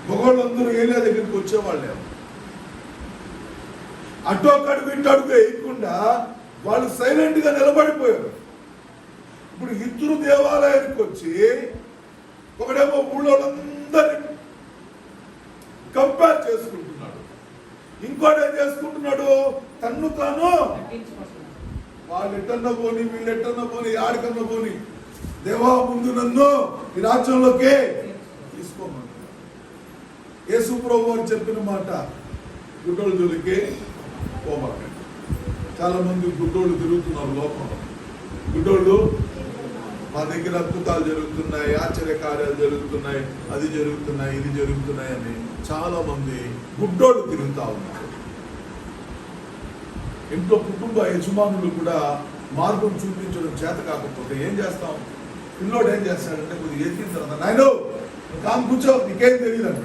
మగవాళ్ళందరూ ఏలియా దగ్గరికి వచ్చేవాళ్ళే. అటు అడుగు ఇటు అడుగు వేయకుండా వాళ్ళు సైలెంట్ గా నిలబడిపోయారు. ఇప్పుడు ఇద్దరు దేవాలయానికి వచ్చి ఒకడేమో ఊళ్ళో వాళ్ళందరినీ కంపేర్ చేసుకుంటున్నాడు, ఇంకోటి ఏం చేసుకుంటున్నాడు, తన్ను తాను వాళ్ళు ఎట్టన్నా పోని వీళ్ళు ఎట్టన్నా పోని ఆడికన్నా పోని దేవా ముందు నన్ను ఈ రాజ్యంలోకే తీసుకోమంటున్నాడు. యేసు ప్రభువు వారు చెప్పిన మాట, గుడ్డోళ్ళ జోలికి పోమాకండి. చాలా మంది గుడ్డోళ్ళు తిరుగుతున్నారు లోకంలో. గుడ్డోళ్ళు మా దగ్గర అద్భుతాలు జరుగుతున్నాయి, ఆశ్చర్యకార్యాలు జరుగుతున్నాయి, అది జరుగుతున్నాయి, ఇది జరుగుతున్నాయి అని చాలా మంది గుడ్డోళ్ళు తిరుగుతూ ఉన్నారు. ఇంట్లో కుటుంబ యజమానులు కూడా మార్గం చూపించడం చేత కాకపోతే ఏం చేస్తాం? పిల్లోడు ఏం చేస్తాడంటే కొద్దిగా ఎదిగిన తర్వాత, నాయన కామ్ కూర్చో, నీకేం తెలియదు అంట.